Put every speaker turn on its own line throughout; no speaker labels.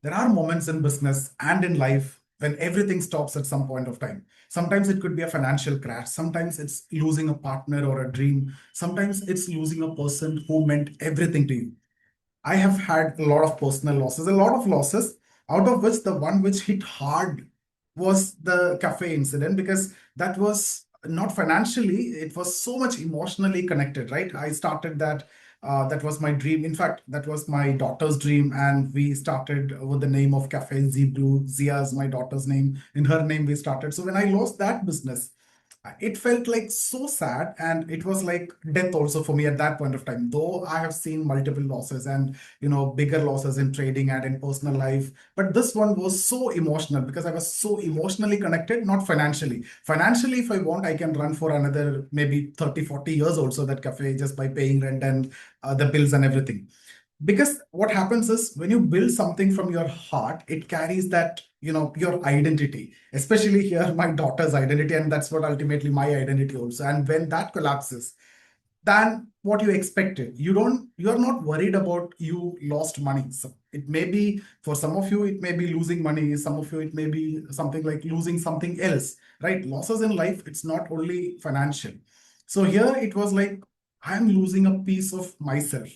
There are moments in business and in life when everything stops at some point of time. Sometimes it could be a financial crash. Sometimes it's losing a partner or a dream. Sometimes it's losing a person who meant everything to you. I have had a lot of personal losses, a lot of losses, out of which the one which hit hard was the cafe incident, because that was not financially, it was so much emotionally connected, right? I started that. That was my dream. In fact, that was my daughter's dream. And we started with the name of Cafe Z Blue. Zia is my daughter's name. In her name, we started. So when I lost that business, it felt like so sad, and it was like death also for me at that point of time. Though I have seen multiple losses and bigger losses in trading and in personal life, but this one was so emotional because I was so emotionally connected, not financially. Financially, if I want, I can run for another maybe 30, 40 years also, that cafe, just by paying rent and the bills and everything. Because what happens is, when you build something from your heart, it carries that, your identity, especially here my daughter's identity, and that's what ultimately my identity also. And when that collapses, than what you expected, you're not worried about you lost money. So it may be, for some of you it may be losing money, some of you it may be something like losing something else, right? Losses in life, it's not only financial. So here it was like, I'm losing a piece of myself,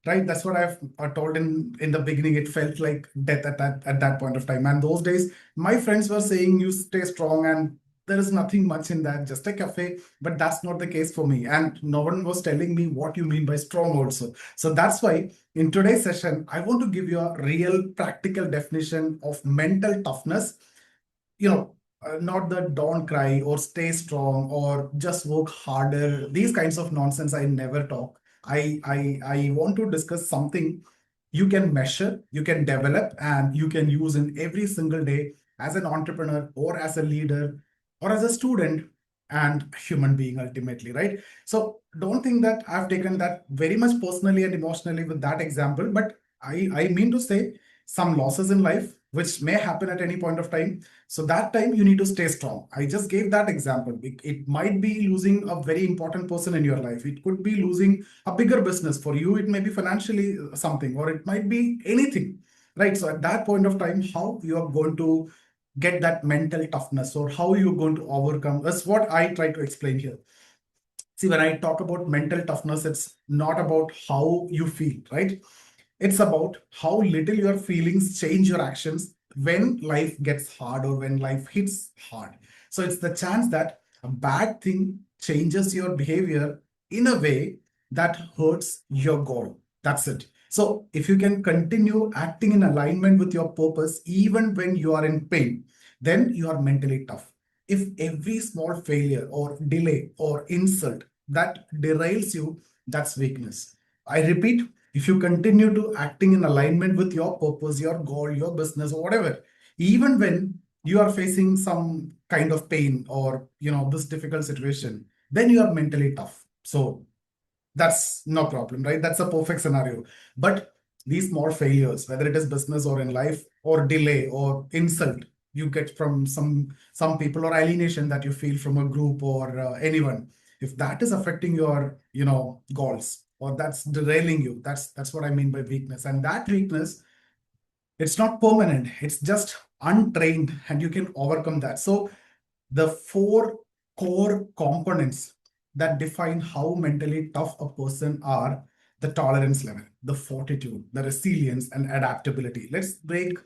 right? That's what I've told in the beginning. It felt like death at that point of time. And those days my friends were saying, you stay strong, and there is nothing much in that, just a cafe. But that's not the case for me, and no one was telling me what you mean by strong also. So that's why in today's session I want to give you a real practical definition of mental toughness. Not the don't cry or stay strong or just work harder, these kinds of nonsense I never talk. I want to discuss something you can measure, you can develop, and you can use in every single day, as an entrepreneur or as a leader or as a student and human being ultimately, right? So don't think that I've taken that very much personally and emotionally with that example, but I mean to say, some losses in life which may happen at any point of time. So that time you need to stay strong. I just gave that example. It might be losing a very important person in your life. It could be losing a bigger business. For you, it may be financially something, or it might be anything, right? So at that point of time, how you are going to get that mental toughness, or how you're going to overcome, that's what I try to explain here. See, when I talk about mental toughness, it's not about how you feel, right? It's about how little your feelings change your actions when life gets hard or when life hits hard. So it's the chance that a bad thing changes your behavior in a way that hurts your goal. That's it. So if you can continue acting in alignment with your purpose even when you are in pain, then you are mentally tough. If every small failure or delay or insult that derails you, that's weakness. I repeat, if you continue to acting in alignment with your purpose, your goal, your business, or whatever, even when you are facing some kind of pain or this difficult situation, then you are mentally tough. So that's no problem, right? That's a perfect scenario. But these small failures, whether it is business or in life, or delay or insult you get from some people, or alienation that you feel from a group or anyone, if that is affecting your goals, or that's derailing you, that's what I mean by weakness. And that weakness, it's not permanent, it's just untrained, and you can overcome that. So the four core components that define how mentally tough a person are: the tolerance level, the fortitude, the resilience, and adaptability. Let's break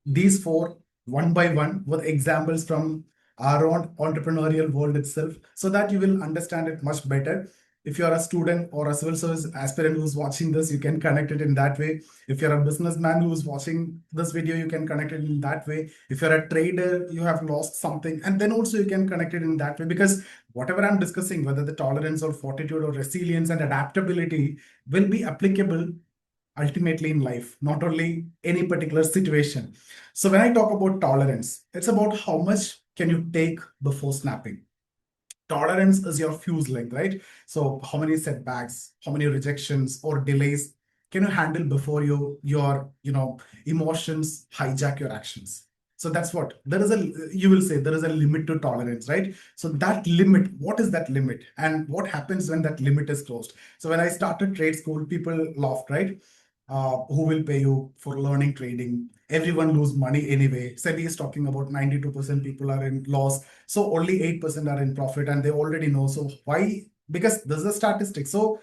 these four one by one with examples from our own entrepreneurial world itself, so that you will understand it much better. If you're a student or a civil service aspirant who's watching this, you can connect it in that way. If you're a businessman who's watching this video, you can connect it in that way. If you're a trader, you have lost something, and then also you can connect it in that way. Because whatever I'm discussing, whether the tolerance or fortitude or resilience and adaptability, will be applicable ultimately in life, not only any particular situation. So when I talk about tolerance, it's about how much can you take before snapping. Tolerance is your fuse length, right? So how many setbacks, how many rejections or delays can you handle before your emotions hijack your actions. So that's what there is a you will say there is a limit to tolerance, right? So that limit, what is that limit, and what happens when that limit is closed? So when I started trade school, people laughed, right? who will pay you for learning trading. Everyone lose money anyway. SEBI is talking about 92% people are in loss, so only 8% are in profit, and they already know. So why? Because this is a statistic. So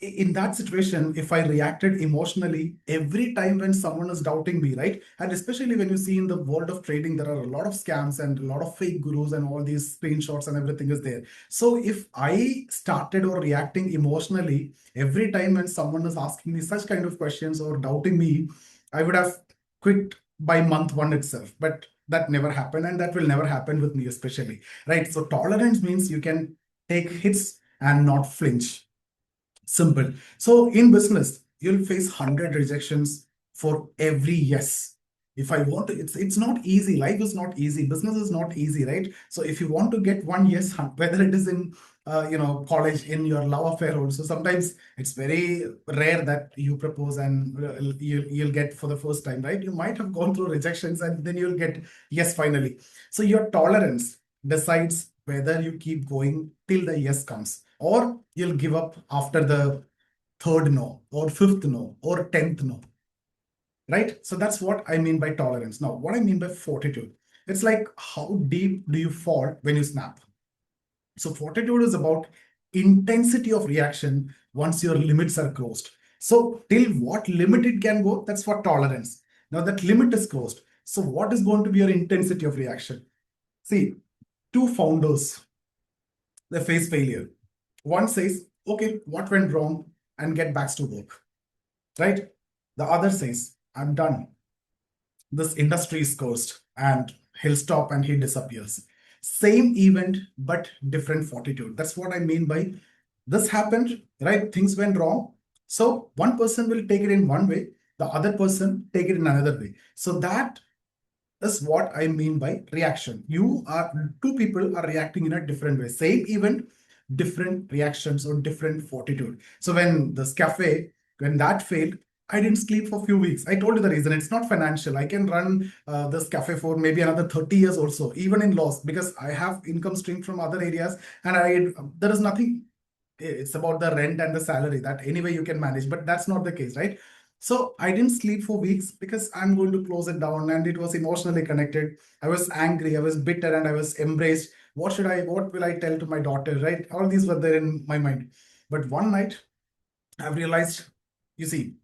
in that situation, if I reacted emotionally every time when someone is doubting me, right? And especially when you see in the world of trading, there are a lot of scams and a lot of fake gurus and all these screenshots and everything is there. So if I started or reacting emotionally every time when someone is asking me such kind of questions or doubting me, I would have quit by month one itself. But that never happened, and that will never happen with me, especially, right? So tolerance means you can take hits and not flinch. Simple. So in business, you'll face 100 rejections for every yes. If I want to, it's not easy. Life is not easy. Business is not easy, right? So if you want to get one yes, whether it is in college, in your love affair also, sometimes it's very rare that you propose and you'll get for the first time, right? You might have gone through rejections and then you'll get yes finally. So your tolerance decides whether you keep going till the yes comes, or you'll give up after the third no, or fifth no, or 10th no, right? So that's what I mean by tolerance. Now, what I mean by fortitude, it's like how deep do you fall when you snap? So fortitude is about intensity of reaction once your limits are closed. So till what limit it can go, that's what tolerance. Now that limit is closed. So what is going to be your intensity of reaction? See, two founders, they face failure. One says, okay, what went wrong, and get back to work, right? The other says, I'm done. This industry is cursed, and he'll stop and he disappears. Same event, but different fortitude. That's what I mean by this happened, right? Things went wrong. So one person will take it in one way, the other person take it in another way. So that is what I mean by reaction. Two people are reacting in a different way. Same event, different reactions or different fortitude. So when this cafe, when that failed, I didn't sleep for a few weeks. I told you the reason. It's not financial. I can run this cafe for maybe another 30 years also, even in loss, because I have income stream from other areas, and there is nothing. It's about the rent and the salary that anyway you can manage, but that's not the case, right? So I didn't sleep for weeks because I'm going to close it down, and it was emotionally connected. I was angry, I was bitter, and I was embraced. What will I tell to my daughter, right? All these were there in my mind. But one night I've realized, you see,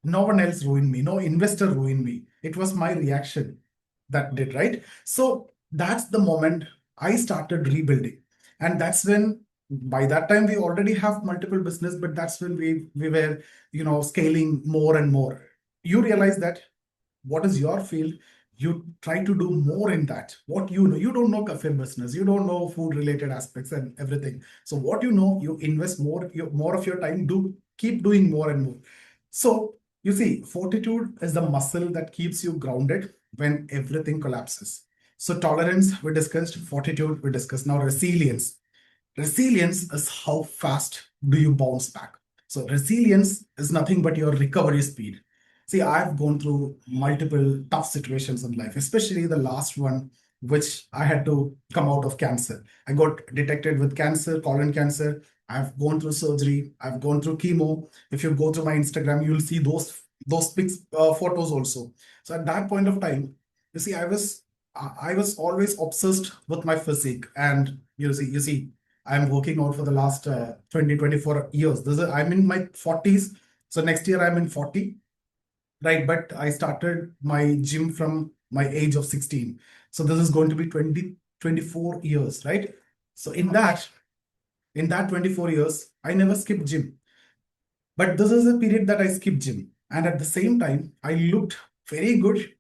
no one else ruined me, no investor ruined me. It was my reaction that did, right? So that's the moment I started rebuilding. And that's when, by that time, we already have multiple business, but that's when we were, scaling more and more. You realize that what is your field, you try to do more in that. What you don't know cafe business, you don't know food related aspects and everything. So what you invest more of your time, do keep doing more and more. So you see, fortitude is the muscle that keeps you grounded when everything collapses. So tolerance we discussed, fortitude we discussed. Now resilience. Resilience is how fast do you bounce back. So resilience is nothing but your recovery speed. See, I've gone through multiple tough situations in life, especially the last one, which I had to come out of cancer. I got detected with cancer, colon cancer. I've gone through surgery. I've gone through chemo. If you go to my Instagram, you'll see those photos also. So at that point of time, you see, I was always obsessed with my physique, and you see, I'm working out for the last 20, 24 years. I'm in my 40s. So next year I'm in 40, right? But I started my gym from my age of 16. So this is going to be 20, 24 years, right? So in that 24 years, I never skipped gym. But this is a period that I skipped gym. And at the same time, I looked very good.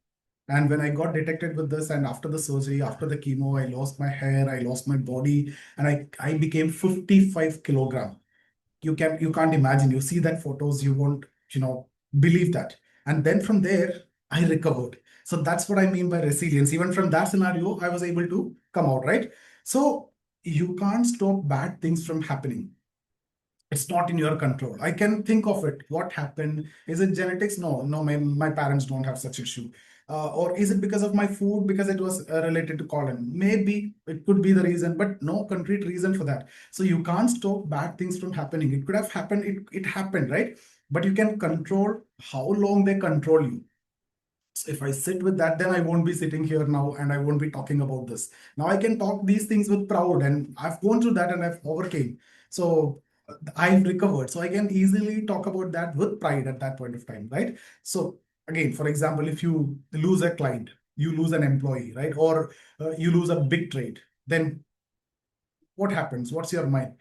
And when I got detected with this, and after the surgery, after the chemo, I lost my hair, I lost my body, and I became 55 kilogram. You can't imagine. You see that photos, you won't, believe that. And then from there, I recovered. So that's what I mean by resilience. Even from that scenario, I was able to come out, right? So you can't stop bad things from happening. It's not in your control. I can think of it. What happened? Is it genetics? No, no, my parents don't have such issue. Or is it because of my food, because it was related to colon? Maybe it could be the reason, but no concrete reason for that. So you can't stop bad things from happening. It could have happened. It happened, right? but you can control how long they control you. So if I sit with that, then I won't be sitting here now and I won't be talking about this. Now I can talk these things with proud, and I've gone through that and I've overcame. So I've recovered. So I can easily talk about that with pride at that point of time, right? So again, for example, if you lose a client, you lose an employee, right? Or you lose a big trade, then what happens? What's your mind?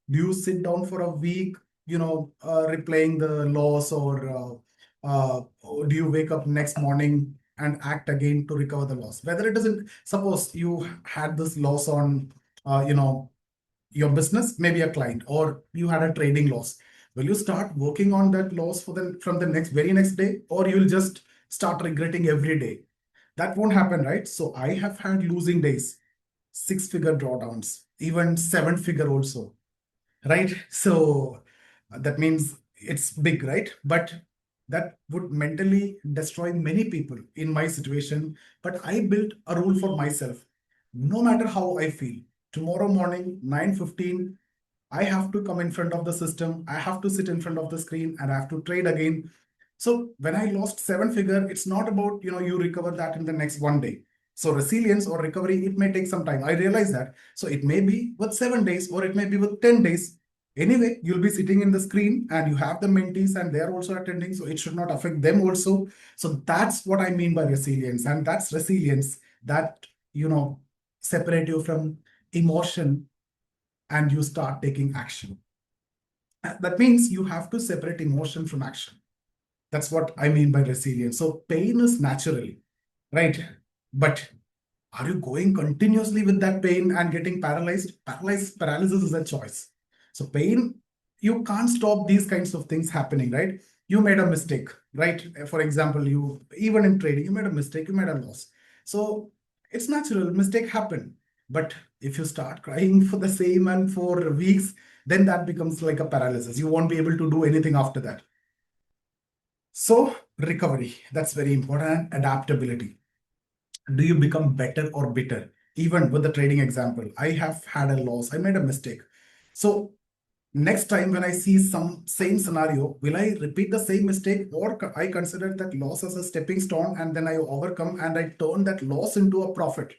Do you sit down for a week, replaying the loss, or do you wake up next morning and act again to recover the loss? Whether it doesn't, suppose you had this loss on, uh, you know, your business, maybe a client, or you had a trading loss. Will you start working on that loss from the next very next day, or you'll just start regretting every day? That won't happen, right? So I have had losing days, six-figure drawdowns, even seven-figure also, right? So that means it's big, right? But that would mentally destroy many people in my situation. But I built a rule for myself. No matter how I feel, tomorrow morning, 9:15, I have to come in front of the system. I have to sit in front of the screen and I have to trade again. So when I lost seven-figure, it's not about, you recover that in the next one day. So resilience or recovery, it may take some time. I realize that. So it may be with 7 days or it may be with 10 days. Anyway, you'll be sitting in the screen and you have the mentees and they're also attending. So it should not affect them also. So that's what I mean by resilience. And that's resilience that, separate you from emotion and you start taking action. That means you have to separate emotion from action. That's what I mean by resilience. So pain is natural, right? But are you going continuously with that pain and getting paralyzed? Paralysis is a choice. So pain, you can't stop these kinds of things happening, right? You made a mistake, right? For example, you even in trading, you made a mistake, you made a loss. So it's natural, mistake happen. But if you start crying for the same and for weeks, then that becomes like a paralysis. You won't be able to do anything after that. So recovery, that's very important. Adaptability. Do you become better or bitter? Even with the trading example, I have had a loss, I made a mistake. So next time when I see some same scenario, will I repeat the same mistake, or I consider that loss as a stepping stone and then I overcome and I turn that loss into a profit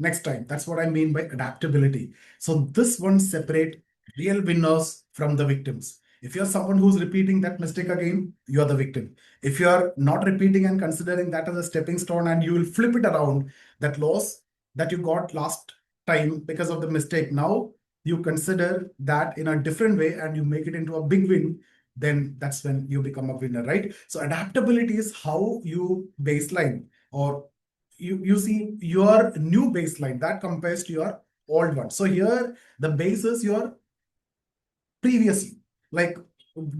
next time? That's what I mean by adaptability. So this one separate real winners from the victims. If you're someone who's repeating that mistake again, you're the victim. If you're not repeating and considering that as a stepping stone and you will flip it around, that loss that you got last time because of the mistake, now you consider that in a different way and you make it into a big win, then that's when you become a winner, right? So adaptability is how you baseline, or you see your new baseline that compares to your old one. So here the base is your previously, like,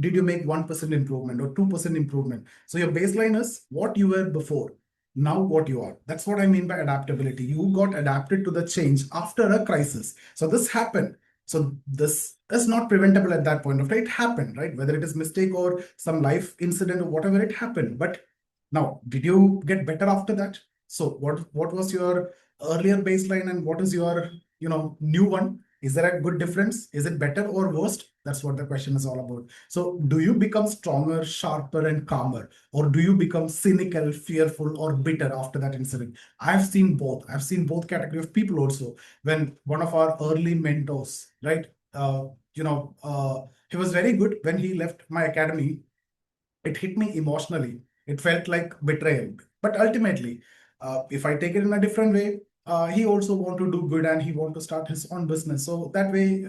did you make 1% improvement or 2% improvement? So your baseline is what you were before, now what you are. That's what I mean by adaptability. You got adapted to the change after a crisis. So this happened. So this is not preventable at that point of time. It happened, right? Whether it is mistake or some life incident or whatever, it happened. But now, did you get better after that? So what was your earlier baseline and what is your new one? Is there a good difference? Is it better or worse? That's what the question is all about. So do you become stronger, sharper, and calmer? Or do you become cynical, fearful, or bitter after that incident? I've seen both. I've seen both category of people also. When one of our early mentors, right? He was very good when he left my academy. It hit me emotionally. It felt like betrayal. But ultimately, if I take it in a different way, he also want to do good and he want to start his own business. So that way,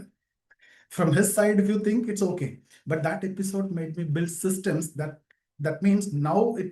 from his side, if you think, it's okay. But that episode made me build systems that means now it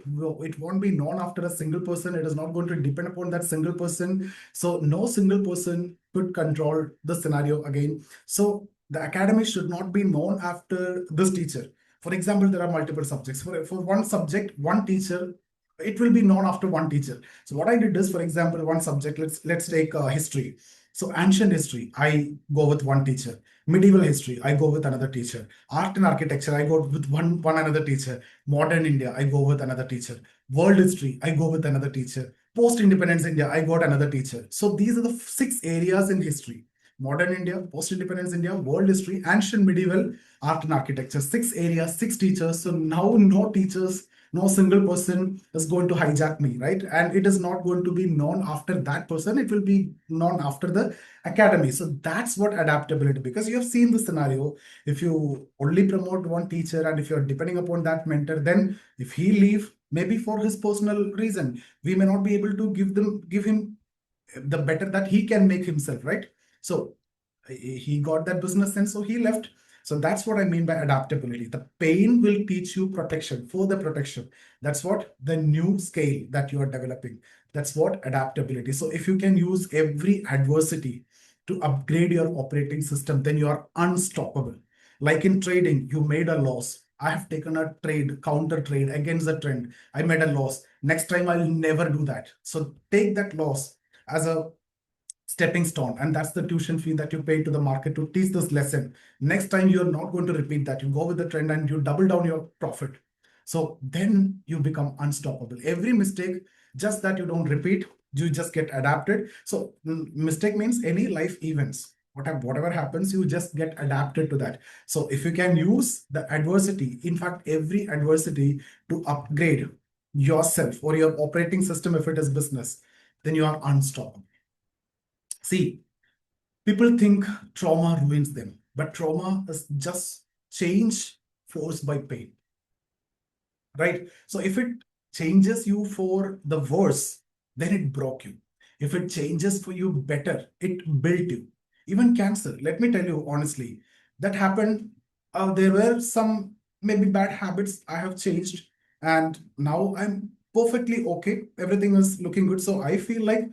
won't be known after a single person. It is not going to depend upon that single person. So no single person could control the scenario again. So the academy should not be known after this teacher. For example, there are multiple subjects. For one subject, one teacher, it will be known after one teacher. So what I did is, for example, one subject, let's take history. So ancient history, I go with one teacher. Medieval history, I go with another teacher. Art and architecture, I go with one another teacher. Modern India, I go with another teacher. World history, I go with another teacher. Post independence India, I got another teacher. So these are the six areas in history. modern India, post-independence India, world history, ancient medieval, art and architecture. 6 areas, 6 teachers. So now no teachers, no single person is going to hijack me, right? And it is not going to be known after that person. It will be known after the academy. So that's what adaptability, because you have seen the scenario. If you only promote one teacher and if you're depending upon that mentor, then if he leave, maybe for his personal reason, we may not be able to give him the better that he can make himself, right? So he got that business sense, so he left. So that's what I mean by adaptability. The pain will teach you protection, further protection. That's what the new scale that you are developing. That's what adaptability. So if you can use every adversity to upgrade your operating system, then you are unstoppable. Like in trading, you made a loss. I have taken a trade, counter trade against the trend. I made a loss. Next time I'll never do that. So take that loss as a stepping stone, and that's the tuition fee that you pay to the market to teach this lesson. Next time you're not going to repeat that. You go with the trend and you double down your profit. So then you become unstoppable. Every mistake, just that you don't repeat, you just get adapted. So mistake means any life events, whatever happens, you just get adapted to that. So if you can use the adversity, in fact every adversity, to upgrade yourself or your operating system, if it is business, then you are unstoppable. See, people think trauma ruins them, but trauma is just change forced by pain, right? So if it changes you for the worse, then it broke you. If it changes for you better, it built you. Even cancer, let me tell you honestly, that happened. There were some maybe bad habits I have changed, and now I'm perfectly okay. Everything is looking good. So I feel like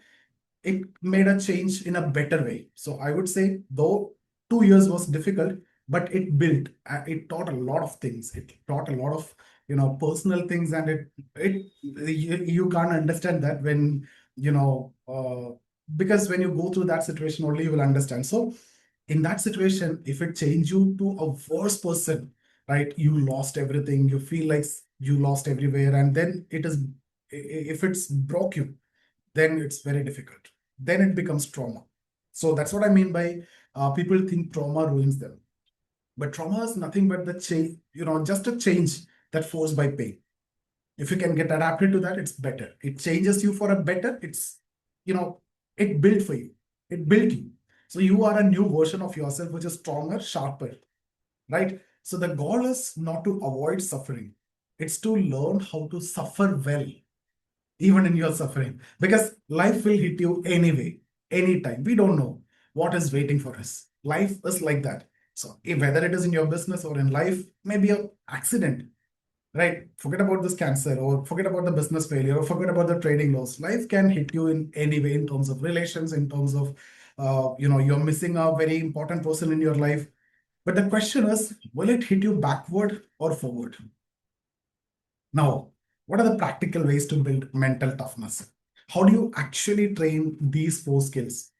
it made a change in a better way. So I would say, though 2 years was difficult, but it built, it taught a lot of things. It taught a lot of, personal things, and you can't understand that when, because when you go through that situation, only you will understand. So in that situation, if it changed you to a worse person, right, you lost everything, you feel like you lost everywhere, and then if it's broke you, then it's very difficult. Then it becomes trauma. So that's what I mean by people think trauma ruins them. But trauma is nothing but the change, just a change that forced by pain. If you can get adapted to that, it's better. It changes you for a better. You know, it built for you. It built you. So you are a new version of yourself, which is stronger, sharper, right? So the goal is not to avoid suffering. It's to learn how to suffer well, even in your suffering, because life will hit you anyway, anytime. We don't know what is waiting for us. Life is like that. So whether it is in your business or in life, maybe an accident, right? Forget about this cancer, or forget about the business failure, or forget about the trading loss. Life can hit you in any way, in terms of relations, in terms of you're missing a very important person in your life. But the question is, will it hit you backward or forward? Now, what are the practical ways to build mental toughness? How do you actually train these 4 skills?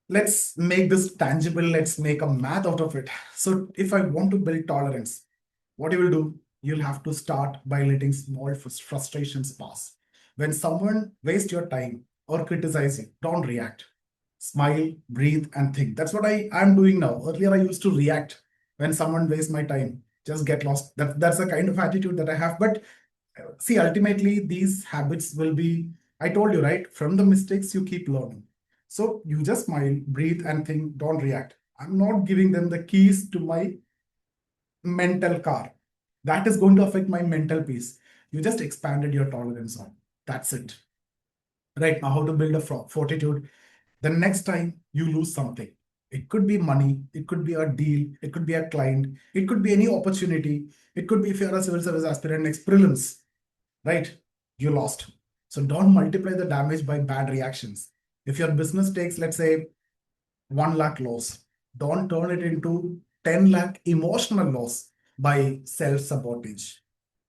Let's make this tangible. Let's make a math out of it. So, if I want to build tolerance, what you will do, you'll have to start by letting small frustrations pass. When someone wastes your time or criticize you, don't react. Smile, breathe, and think. That's what I am doing now. Earlier, I used to react when someone wastes my time. Just get lost. That's the kind of attitude that I have. But see, ultimately, these habits will be, I told you, right? From the mistakes, you keep learning. So you just smile, breathe, and think, don't react. I'm not giving them the keys to my mental car. That is going to affect my mental peace. You just expanded your tolerance on. That's it. Right now, how to build a fortitude. The next time you lose something, it could be money, it could be a deal, it could be a client, it could be any opportunity. It could be if you're a civil service aspirant next prelims, right? You lost. So don't multiply the damage by bad reactions. If your business takes, let's say, 1 lakh loss, don't turn it into 10 lakh emotional loss by self sabotage.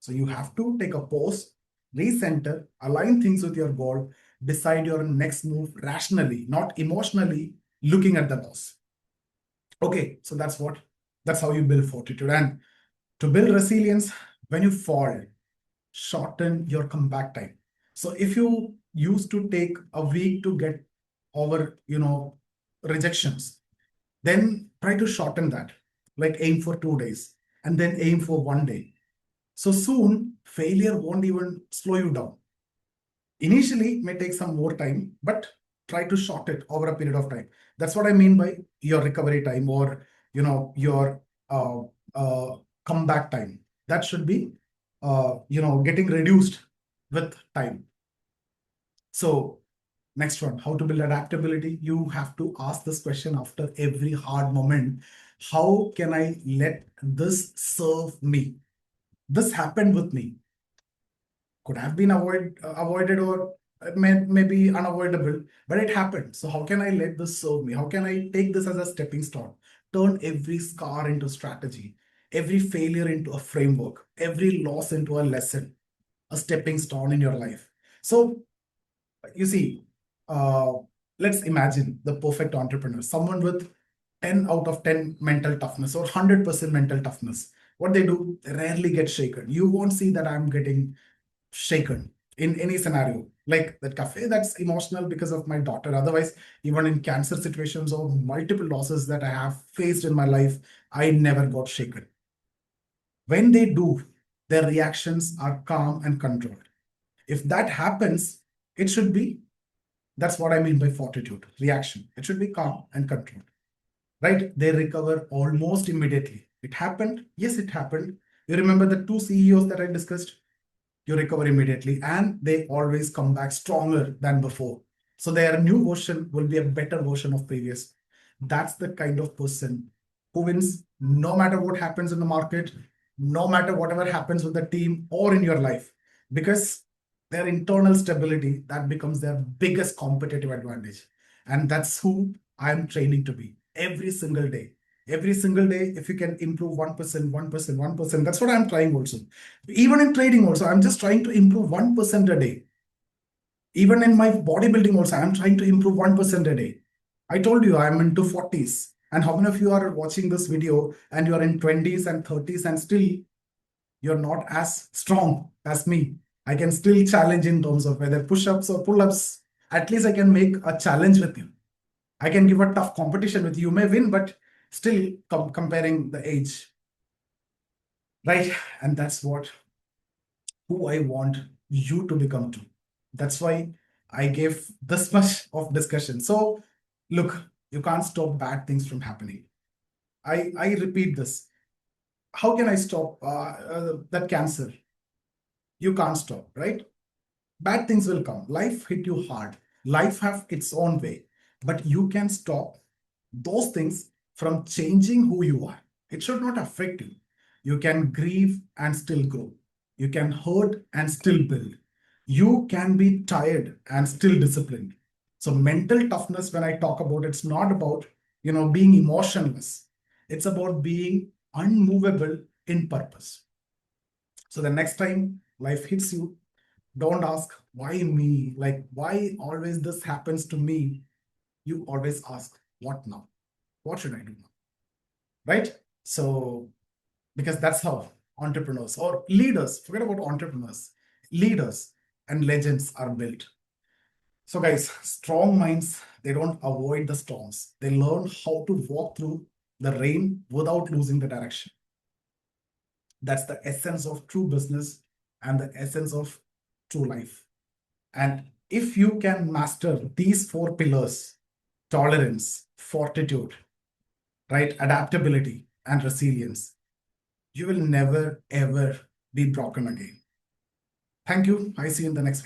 So you have to take a pause, recenter, align things with your goal, decide your next move rationally, not emotionally looking at the loss. Okay, so that's how you build fortitude. And to build resilience, when you fall, shorten your comeback time. So if you used to take a week to get over, rejections, then try to shorten that. Like aim for 2 days and then aim for 1 day. So soon, failure won't even slow you down. Initially, it may take some more time, but try to short it over a period of time. That's what I mean by your recovery time, or your uh, uh, comeback time. That should be getting reduced with time. So next one, how to build adaptability. You have to ask this question after every hard moment. How can I let this serve me? This happened with me. Could have been avoided, or maybe unavoidable, but it happened. So how can I let this serve me? How can I take this as a stepping stone? Turn every scar into strategy, every failure into a framework, every loss into a lesson, a stepping stone in your life. So you see, uh, let's imagine the perfect entrepreneur, someone with 10 out of 10 mental toughness or 100% mental toughness. What they do, they rarely get shaken. You won't see that I'm getting shaken in any scenario. Like that cafe, that's emotional because of my daughter. Otherwise, even in cancer situations or multiple losses that I have faced in my life, I never got shaken. When they do, their reactions are calm and controlled. If that happens, it should be, that's what I mean by fortitude, reaction. It should be calm and controlled, right? They recover almost immediately. It happened. Yes, it happened. You remember the two CEOs that I discussed? You recover immediately and they always come back stronger than before. So their new version will be a better version of previous. That's the kind of person who wins no matter what happens in the market, no matter whatever happens with the team or in your life, because their internal stability, that becomes their biggest competitive advantage. And that's who I'm training to be every single day. Every single day, if you can improve 1%, 1%, 1%, that's what I'm trying also. Even in trading also, I'm just trying to improve 1% a day. Even in my bodybuilding also, I'm trying to improve 1% a day. I told you I'm into 40s. And how many of you are watching this video and you're in 20s and 30s and still you're not as strong as me? I can still challenge in terms of whether push-ups or pull-ups. At least I can make a challenge with you. I can give a tough competition with you. You may win, but still comparing the age, right? And that's what who I want you to become to. That's why I gave this much of discussion. So look, you can't stop bad things from happening. I repeat this. How can I stop that cancer? You can't stop, right? Bad things will come. Life hit you hard. Life have its own way, but you can stop those things from changing who you are. It should not affect you. You can grieve and still grow. You can hurt and still build. You can be tired and still disciplined. So mental toughness, when I talk about, it's not about being emotionless. It's about being unmovable in purpose. So the next time life hits you, don't ask why me, like why always this happens to me. You always ask, what now? What should I do now? Right? So, because that's how entrepreneurs or leaders, forget about entrepreneurs, leaders and legends are built. So, guys, strong minds, they don't avoid the storms. They learn how to walk through the rain without losing the direction. That's the essence of true business and the essence of true life. And if you can master these four pillars, tolerance, fortitude, right, adaptability, and resilience, you will never ever be broken again. Thank you. I see you in the next